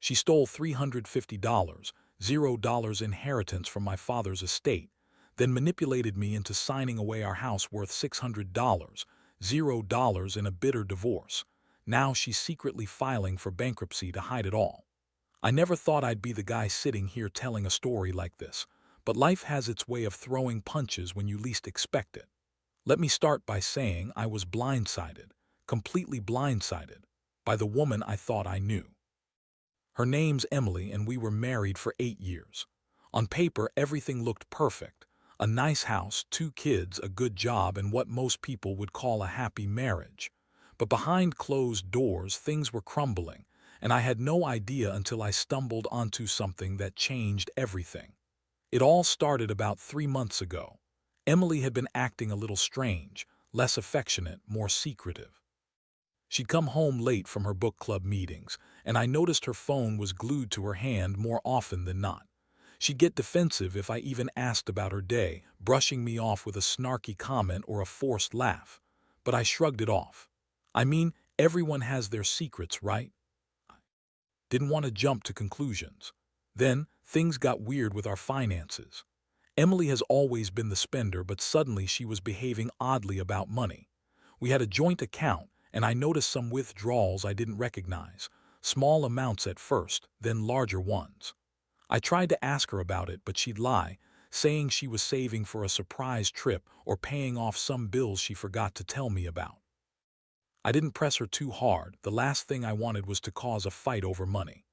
She stole $350, $0 inheritance from my father's estate, then manipulated me into signing away our house worth $600, $0 in a bitter divorce. Now she's secretly filing for bankruptcy to hide it all. I never thought I'd be the guy sitting here telling a story like this, but life has its way of throwing punches when you least expect it. Let me start by saying I was blindsided, completely blindsided, by the woman I thought I knew. Her name's Emily, and we were married for 8 years. On paper, everything looked perfect. A nice house, 2 kids, a good job, and what most people would call a happy marriage. But behind closed doors, things were crumbling, and I had no idea until I stumbled onto something that changed everything. It all started about 3 months ago. Emily had been acting a little strange, less affectionate, more secretive. She'd come home late from her book club meetings, and I noticed her phone was glued to her hand more often than not. She'd get defensive if I even asked about her day, brushing me off with a snarky comment or a forced laugh. But I shrugged it off. I mean, everyone has their secrets, right? Didn't want to jump to conclusions. Then, things got weird with our finances. Emily has always been the spender, but suddenly she was behaving oddly about money. We had a joint account, and I noticed some withdrawals I didn't recognize, small amounts at first, then larger ones. I tried to ask her about it, but she'd lie, saying she was saving for a surprise trip or paying off some bills she forgot to tell me about. I didn't press her too hard. The last thing I wanted was to cause a fight over money.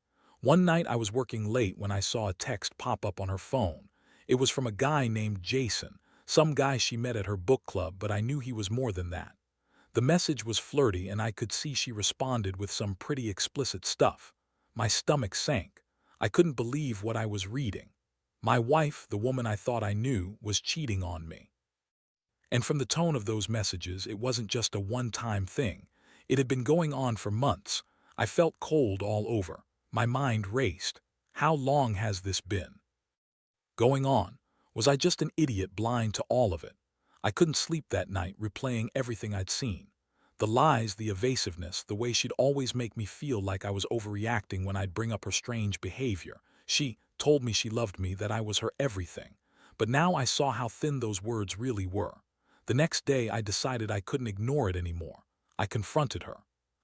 One night I was working late when I saw a text pop up on her phone. It was from a guy named Jason, some guy she met at her book club, but I knew he was more than that. The message was flirty, and I could see she responded with some pretty explicit stuff. My stomach sank. I couldn't believe what I was reading. My wife, the woman I thought I knew, was cheating on me. And from the tone of those messages, it wasn't just a one-time thing. It had been going on for months. I felt cold all over. My mind raced. How long has this been going on? Was I just an idiot blind to all of it? I couldn't sleep that night, replaying everything I'd seen. The lies, the evasiveness, the way she'd always make me feel like I was overreacting when I'd bring up her strange behavior. She told me she loved me, that I was her everything. But now I saw how thin those words really were. The next day I decided I couldn't ignore it anymore. I confronted her.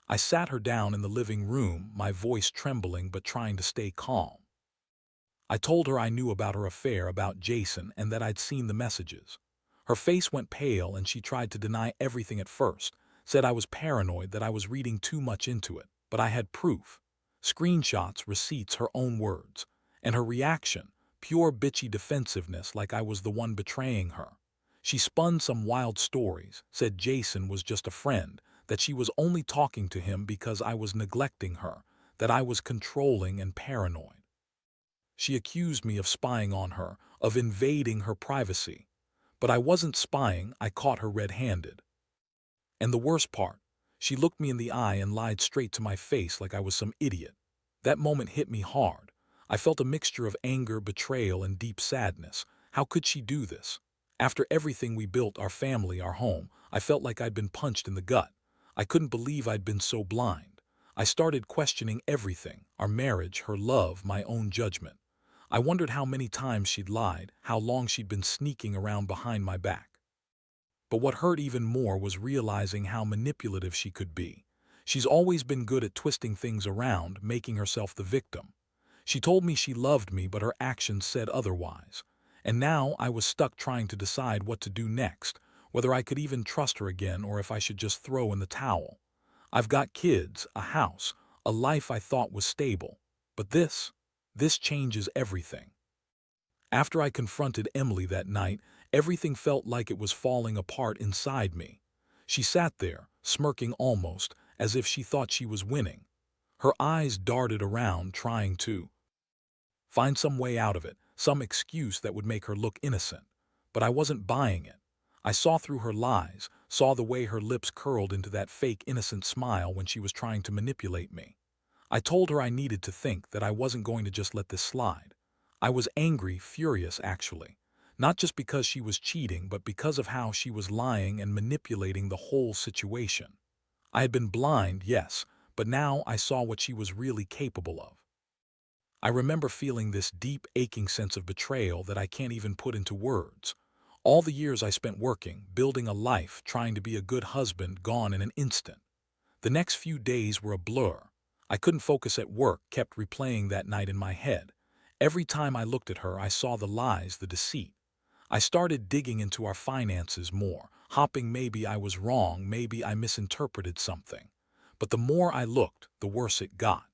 I sat her down in the living room, my voice trembling but trying to stay calm. I told her I knew about her affair, about Jason, and that I'd seen the messages. Her face went pale and she tried to deny everything at first, said I was paranoid, that I was reading too much into it, but I had proof. Screenshots, receipts, her own words. And her reaction, pure bitchy defensiveness, like I was the one betraying her. She spun some wild stories, said Jason was just a friend, that she was only talking to him because I was neglecting her, that I was controlling and paranoid. She accused me of spying on her, of invading her privacy. But I wasn't spying, I caught her red-handed. And the worst part, she looked me in the eye and lied straight to my face like I was some idiot. That moment hit me hard. I felt a mixture of anger, betrayal, and deep sadness. How could she do this? After everything we built, our family, our home, I felt like I'd been punched in the gut. I couldn't believe I'd been so blind. I started questioning everything, our marriage, her love, my own judgment. I wondered how many times she'd lied, how long she'd been sneaking around behind my back. But what hurt even more was realizing how manipulative she could be. She's always been good at twisting things around, making herself the victim. She told me she loved me, but her actions said otherwise. And now I was stuck trying to decide what to do next, whether I could even trust her again or if I should just throw in the towel. I've got kids, a house, a life I thought was stable. But this changes everything. After I confronted Emily that night, everything felt like it was falling apart inside me. She sat there, smirking almost, as if she thought she was winning. Her eyes darted around, trying to find some way out of it, some excuse that would make her look innocent. But I wasn't buying it. I saw through her lies, saw the way her lips curled into that fake innocent smile when she was trying to manipulate me. I told her I needed to think, that I wasn't going to just let this slide. I was angry, furious actually. Not just because she was cheating, but because of how she was lying and manipulating the whole situation. I had been blind, yes, but now I saw what she was really capable of. I remember feeling this deep, aching sense of betrayal that I can't even put into words. All the years I spent working, building a life, trying to be a good husband, gone in an instant. The next few days were a blur. I couldn't focus at work, kept replaying that night in my head. Every time I looked at her, I saw the lies, the deceit. I started digging into our finances more, hoping maybe I was wrong, maybe I misinterpreted something. But the more I looked, the worse it got.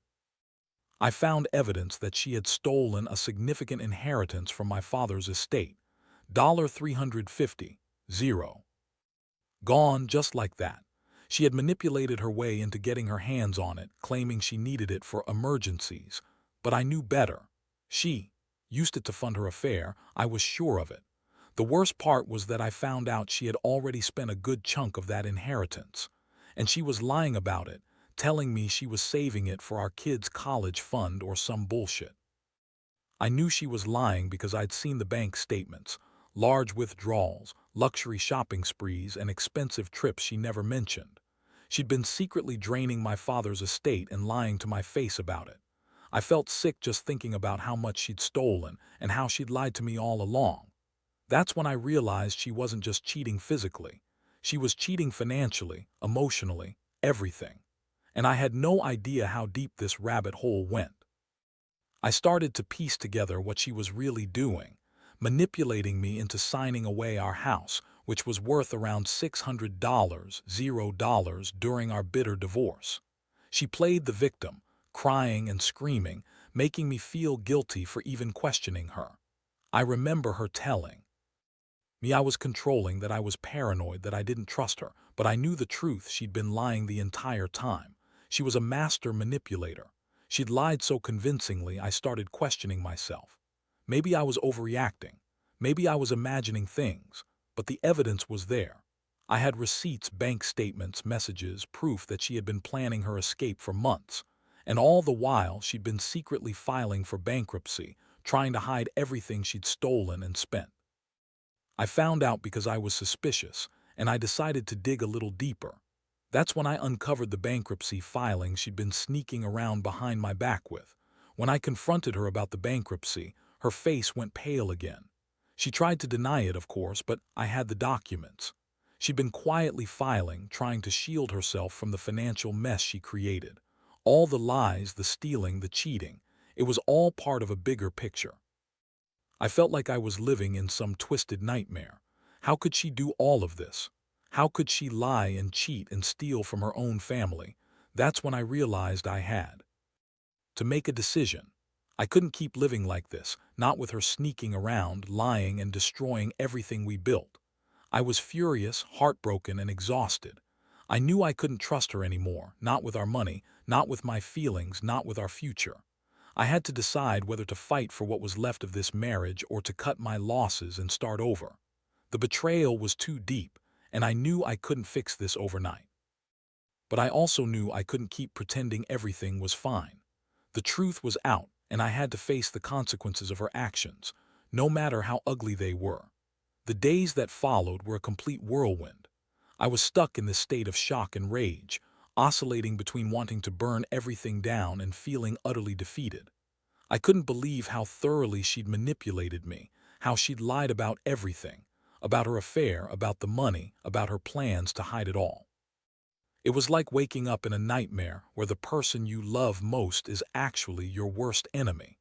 I found evidence that she had stolen a significant inheritance from my father's estate. $350, zero. Gone just like that. She had manipulated her way into getting her hands on it, claiming she needed it for emergencies. But I knew better. She used it to fund her affair, I was sure of it. The worst part was that I found out she had already spent a good chunk of that inheritance. And she was lying about it, telling me she was saving it for our kids' college fund or some bullshit. I knew she was lying because I'd seen the bank statements, large withdrawals, luxury shopping sprees, and expensive trips she never mentioned. She'd been secretly draining my father's estate and lying to my face about it. I felt sick just thinking about how much she'd stolen and how she'd lied to me all along. That's when I realized she wasn't just cheating physically. She was cheating financially, emotionally, everything. And I had no idea how deep this rabbit hole went. I started to piece together what she was really doing, manipulating me into signing away our house, which was worth around $600, $0 during our bitter divorce. She played the victim, crying and screaming, making me feel guilty for even questioning her. I remember her telling me I was controlling, that I was paranoid, that I didn't trust her, but I knew the truth. She'd been lying the entire time. She was a master manipulator. She'd lied so convincingly I started questioning myself. Maybe I was overreacting. Maybe I was imagining things, but the evidence was there. I had receipts, bank statements, messages, proof that she had been planning her escape for months. And all the while, she'd been secretly filing for bankruptcy, trying to hide everything she'd stolen and spent. I found out because I was suspicious, and I decided to dig a little deeper. That's when I uncovered the bankruptcy filing she'd been sneaking around behind my back with. When I confronted her about the bankruptcy, her face went pale again. She tried to deny it, of course, but I had the documents. She'd been quietly filing, trying to shield herself from the financial mess she created. All the lies, the stealing, the cheating, it was all part of a bigger picture. I felt like I was living in some twisted nightmare. How could she do all of this? How could she lie and cheat and steal from her own family? That's when I realized I had to make a decision. I couldn't keep living like this, not with her sneaking around, lying and destroying everything we built. I was furious, heartbroken, and exhausted. I knew I couldn't trust her anymore, not with our money, not with my feelings, not with our future. I had to decide whether to fight for what was left of this marriage or to cut my losses and start over. The betrayal was too deep, and I knew I couldn't fix this overnight. But I also knew I couldn't keep pretending everything was fine. The truth was out, and I had to face the consequences of her actions, no matter how ugly they were. The days that followed were a complete whirlwind. I was stuck in this state of shock and rage, oscillating between wanting to burn everything down and feeling utterly defeated. I couldn't believe how thoroughly she'd manipulated me, how she'd lied about everything, about her affair, about the money, about her plans to hide it all. It was like waking up in a nightmare where the person you love most is actually your worst enemy.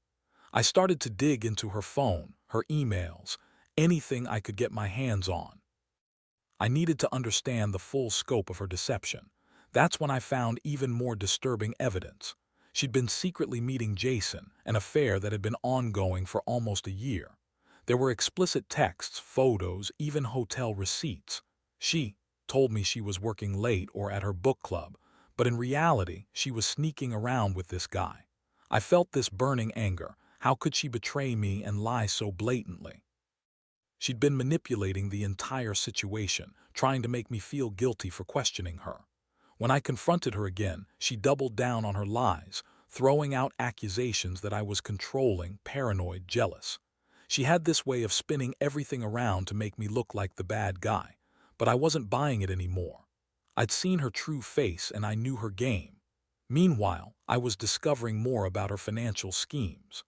I started to dig into her phone, her emails, anything I could get my hands on. I needed to understand the full scope of her deception. That's when I found even more disturbing evidence. She'd been secretly meeting Jason, an affair that had been ongoing for almost a year. There were explicit texts, photos, even hotel receipts. She told me she was working late or at her book club, but in reality, she was sneaking around with this guy. I felt this burning anger. How could she betray me and lie so blatantly? She'd been manipulating the entire situation, trying to make me feel guilty for questioning her. When I confronted her again, she doubled down on her lies, throwing out accusations that I was controlling, paranoid, jealous. She had this way of spinning everything around to make me look like the bad guy, but I wasn't buying it anymore. I'd seen her true face and I knew her game. Meanwhile, I was discovering more about her financial schemes.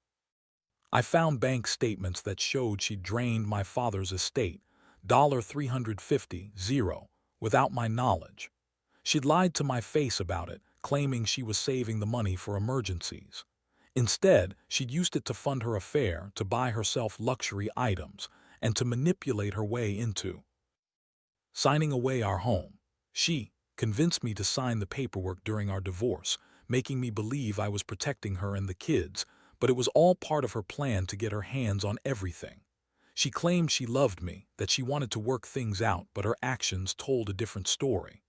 I found bank statements that showed she'd drained my father's estate, $350, without my knowledge. She'd lied to my face about it, claiming she was saving the money for emergencies. Instead, she'd used it to fund her affair, to buy herself luxury items, and to manipulate her way into signing away our home. She convinced me to sign the paperwork during our divorce, making me believe I was protecting her and the kids, but it was all part of her plan to get her hands on everything. She claimed she loved me, that she wanted to work things out, but her actions told a different story.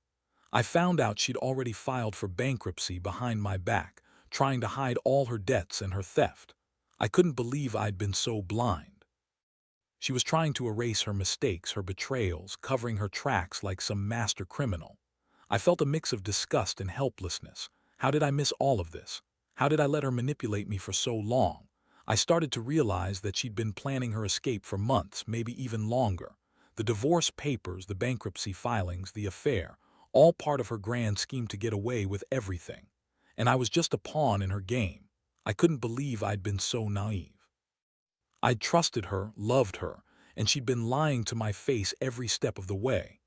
I found out she'd already filed for bankruptcy behind my back, trying to hide all her debts and her theft. I couldn't believe I'd been so blind. She was trying to erase her mistakes, her betrayals, covering her tracks like some master criminal. I felt a mix of disgust and helplessness. How did I miss all of this? How did I let her manipulate me for so long? I started to realize that she'd been planning her escape for months, maybe even longer. The divorce papers, the bankruptcy filings, the affair, all part of her grand scheme to get away with everything. And I was just a pawn in her game. I couldn't believe I'd been so naive. I'd trusted her, loved her, and she'd been lying to my face every step of the way.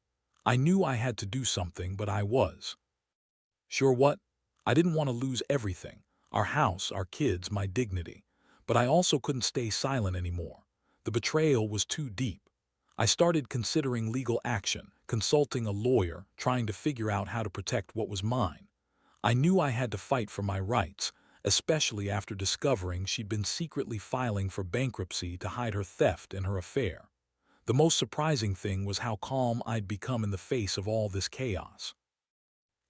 I knew I had to do something, but I was sure what? I didn't want to lose everything, our house, our kids, my dignity. But I also couldn't stay silent anymore. The betrayal was too deep. I started considering legal action, consulting a lawyer, trying to figure out how to protect what was mine. I knew I had to fight for my rights, especially after discovering she'd been secretly filing for bankruptcy to hide her theft and her affair. The most surprising thing was how calm I'd become in the face of all this chaos.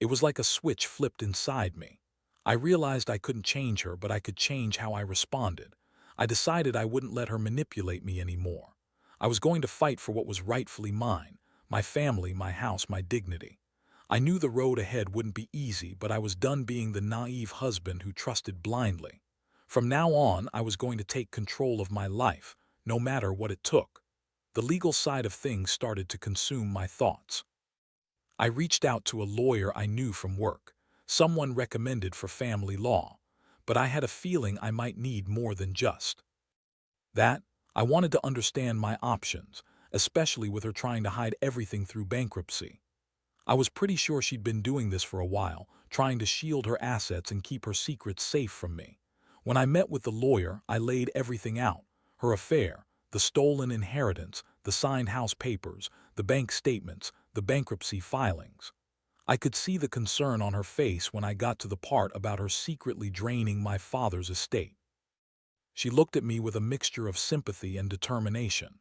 It was like a switch flipped inside me. I realized I couldn't change her, but I could change how I responded. I decided I wouldn't let her manipulate me anymore. I was going to fight for what was rightfully mine, my family, my house, my dignity. I knew the road ahead wouldn't be easy, but I was done being the naive husband who trusted blindly. From now on, I was going to take control of my life, no matter what it took. The legal side of things started to consume my thoughts. I reached out to a lawyer I knew from work, someone recommended for family law, but I had a feeling I might need more than just that. I wanted to understand my options, especially with her trying to hide everything through bankruptcy. I was pretty sure she'd been doing this for a while, trying to shield her assets and keep her secrets safe from me. When I met with the lawyer, I laid everything out: her affair, the stolen inheritance, the signed house papers, the bank statements, the bankruptcy filings. I could see the concern on her face when I got to the part about her secretly draining my father's estate. She looked at me with a mixture of sympathy and determination.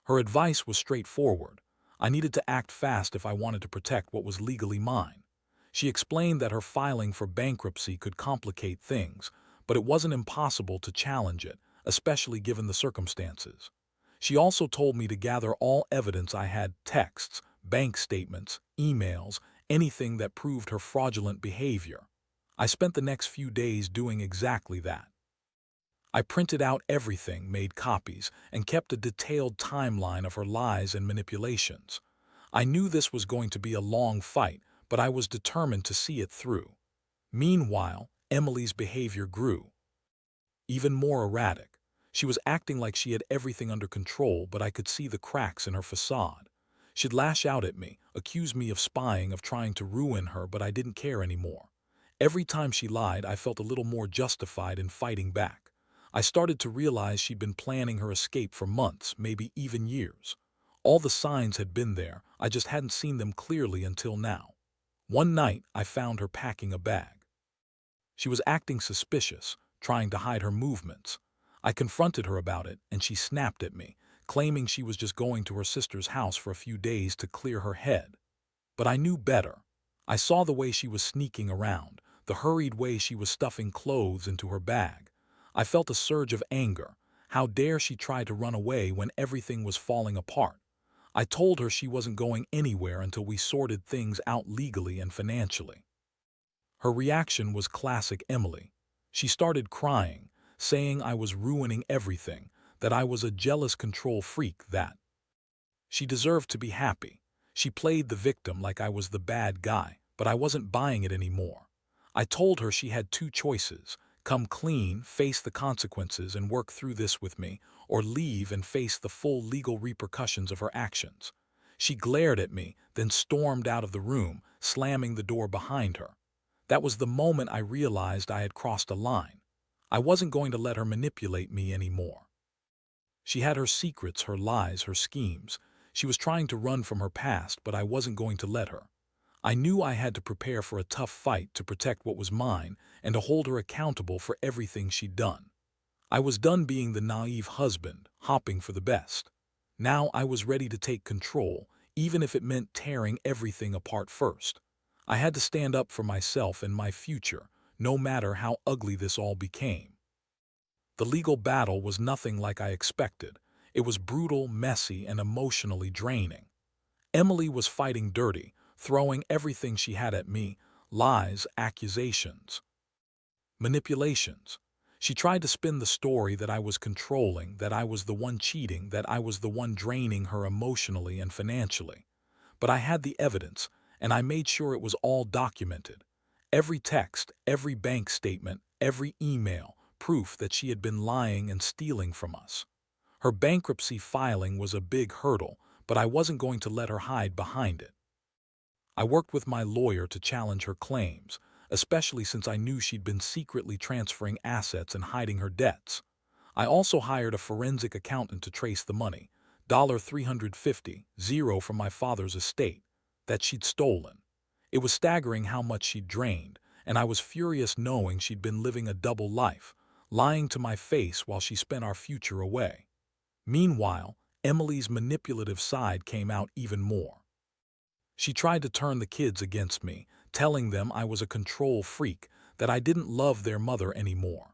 Her advice was straightforward. I needed to act fast if I wanted to protect what was legally mine. She explained that her filing for bankruptcy could complicate things, but it wasn't impossible to challenge it, especially given the circumstances. She also told me to gather all evidence I had: texts, bank statements, emails, anything that proved her fraudulent behavior. I spent the next few days doing exactly that. I printed out everything, made copies, and kept a detailed timeline of her lies and manipulations. I knew this was going to be a long fight, but I was determined to see it through. Meanwhile, Emily's behavior grew even more erratic. She was acting like she had everything under control, but I could see the cracks in her facade. She'd lash out at me, accuse me of spying, of trying to ruin her, but I didn't care anymore. Every time she lied, I felt a little more justified in fighting back. I started to realize she'd been planning her escape for months, maybe even years. All the signs had been there, I just hadn't seen them clearly until now. One night, I found her packing a bag. She was acting suspicious, trying to hide her movements. I confronted her about it, and she snapped at me, claiming she was just going to her sister's house for a few days to clear her head. But I knew better. I saw the way she was sneaking around, the hurried way she was stuffing clothes into her bag. I felt a surge of anger. How dare she try to run away when everything was falling apart? I told her she wasn't going anywhere until we sorted things out legally and financially. Her reaction was classic Emily. She started crying, saying I was ruining everything, that I was a jealous control freak, that she deserved to be happy. She played the victim like I was the bad guy, but I wasn't buying it anymore. I told her she had two choices: come clean, face the consequences, and work through this with me, or leave and face the full legal repercussions of her actions. She glared at me, then stormed out of the room, slamming the door behind her. That was the moment I realized I had crossed a line. I wasn't going to let her manipulate me anymore. She had her secrets, her lies, her schemes. She was trying to run from her past, but I wasn't going to let her. I knew I had to prepare for a tough fight to protect what was mine and to hold her accountable for everything she'd done. I was done being the naive husband, hopping for the best. Now I was ready to take control, even if it meant tearing everything apart first. I had to stand up for myself and my future, no matter how ugly this all became. The legal battle was nothing like I expected. It was brutal, messy, and emotionally draining. Emily was fighting dirty, throwing everything she had at me: lies, accusations, manipulations. She tried to spin the story that I was controlling, that I was the one cheating, that I was the one draining her emotionally and financially. But I had the evidence, and I made sure it was all documented. Every text, every bank statement, every email, proof that she had been lying and stealing from us. Her bankruptcy filing was a big hurdle, but I wasn't going to let her hide behind it. I worked with my lawyer to challenge her claims, especially since I knew she'd been secretly transferring assets and hiding her debts. I also hired a forensic accountant to trace the money, $350, from my father's estate, that she'd stolen. It was staggering how much she'd drained, and I was furious knowing she'd been living a double life, lying to my face while she spent our future away. Meanwhile, Emily's manipulative side came out even more. She tried to turn the kids against me, telling them I was a control freak, that I didn't love their mother anymore.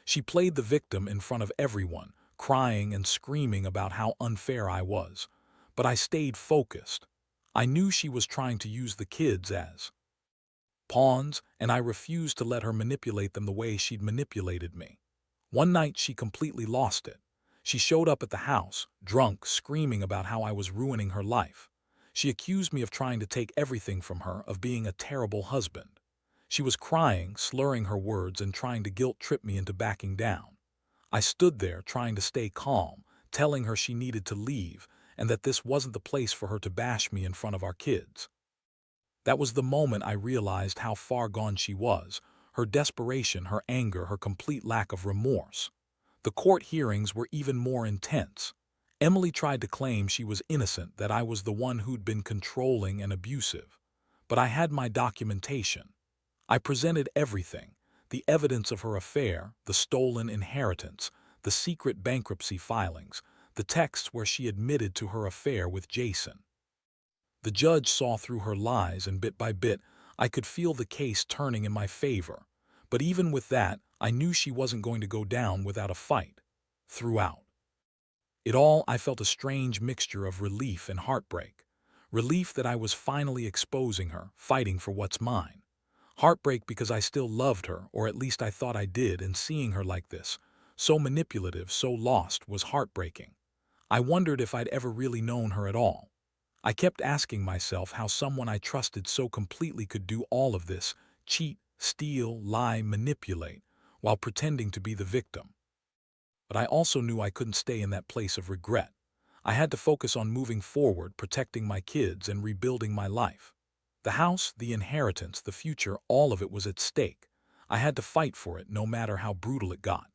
She played the victim in front of everyone, crying and screaming about how unfair I was. But I stayed focused. I knew she was trying to use the kids as pawns, and I refused to let her manipulate them the way she'd manipulated me. One night she completely lost it. She showed up at the house, drunk, screaming about how I was ruining her life. She accused me of trying to take everything from her, of being a terrible husband. She was crying, slurring her words, and trying to guilt-trip me into backing down. I stood there trying to stay calm, telling her she needed to leave and that this wasn't the place for her to bash me in front of our kids. That was the moment I realized how far gone she was, her desperation, her anger, her complete lack of remorse. The court hearings were even more intense. Emily tried to claim she was innocent, that I was the one who'd been controlling and abusive. But I had my documentation. I presented everything: the evidence of her affair, the stolen inheritance, the secret bankruptcy filings, the texts where she admitted to her affair with Jason. The judge saw through her lies, and bit by bit, I could feel the case turning in my favor. But even with that, I knew she wasn't going to go down without a fight. Throughout it all, I felt a strange mixture of relief and heartbreak. Relief that I was finally exposing her, fighting for what's mine. Heartbreak because I still loved her, or at least I thought I did, and seeing her like this, so manipulative, so lost, was heartbreaking. I wondered if I'd ever really known her at all. I kept asking myself how someone I trusted so completely could do all of this: cheat, steal, lie, manipulate, while pretending to be the victim. But I also knew I couldn't stay in that place of regret. I had to focus on moving forward, protecting my kids, and rebuilding my life. The house, the inheritance, the future, all of it was at stake. I had to fight for it, no matter how brutal it got.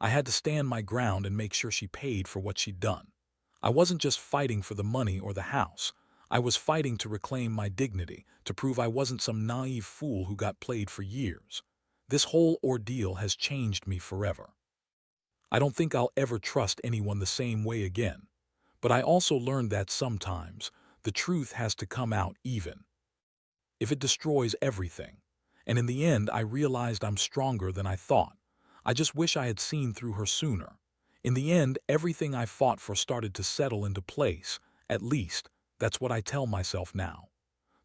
I had to stand my ground and make sure she paid for what she'd done. I wasn't just fighting for the money or the house. I was fighting to reclaim my dignity, to prove I wasn't some naive fool who got played for years. This whole ordeal has changed me forever. I don't think I'll ever trust anyone the same way again. But I also learned that sometimes the truth has to come out, even if it destroys everything. And in the end, I realized I'm stronger than I thought. I just wish I had seen through her sooner. In the end, everything I fought for started to settle into place. At least, that's what I tell myself now.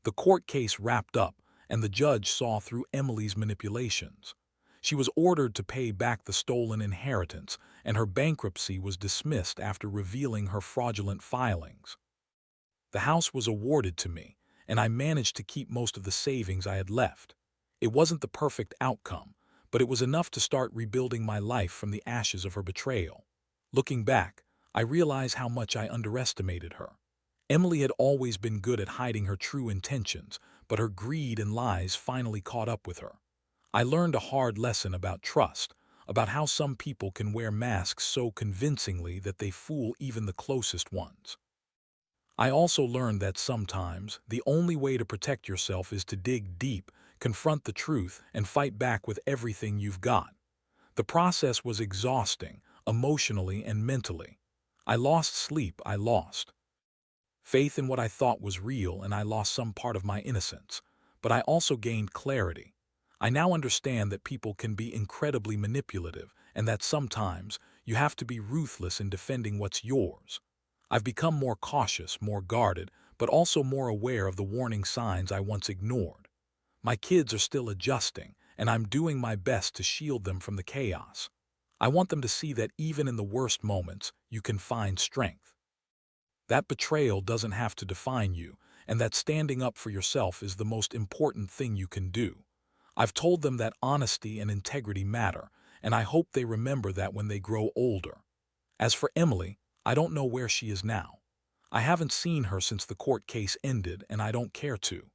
The court case wrapped up, and the judge saw through Emily's manipulations. She was ordered to pay back the stolen inheritance, and her bankruptcy was dismissed after revealing her fraudulent filings. The house was awarded to me, and I managed to keep most of the savings I had left. It wasn't the perfect outcome, but it was enough to start rebuilding my life from the ashes of her betrayal. Looking back, I realize how much I underestimated her. Emily had always been good at hiding her true intentions, but her greed and lies finally caught up with her. I learned a hard lesson about trust, about how some people can wear masks so convincingly that they fool even the closest ones. I also learned that sometimes the only way to protect yourself is to dig deep, confront the truth, and fight back with everything you've got. The process was exhausting, emotionally and mentally. I lost sleep, I lost faith in what I thought was real, and I lost some part of my innocence. But I also gained clarity. I now understand that people can be incredibly manipulative, and that sometimes you have to be ruthless in defending what's yours. I've become more cautious, more guarded, but also more aware of the warning signs I once ignored. My kids are still adjusting, and I'm doing my best to shield them from the chaos. I want them to see that even in the worst moments, you can find strength. That betrayal doesn't have to define you, and that standing up for yourself is the most important thing you can do. I've told them that honesty and integrity matter, and I hope they remember that when they grow older. As for Emily, I don't know where she is now. I haven't seen her since the court case ended, and I don't care to.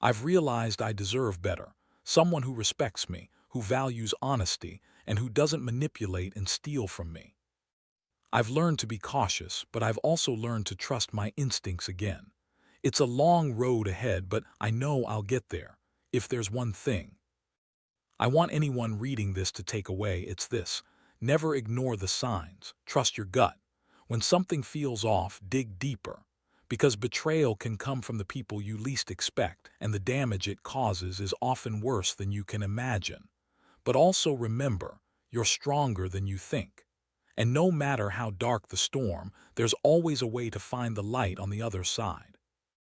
I've realized I deserve better, someone who respects me, who values honesty, and who doesn't manipulate and steal from me. I've learned to be cautious, but I've also learned to trust my instincts again. It's a long road ahead, but I know I'll get there. If there's one thing I want anyone reading this to take away, it's this: never ignore the signs, trust your gut. When something feels off, dig deeper. Because betrayal can come from the people you least expect, and the damage it causes is often worse than you can imagine. But also remember, you're stronger than you think. And no matter how dark the storm, there's always a way to find the light on the other side.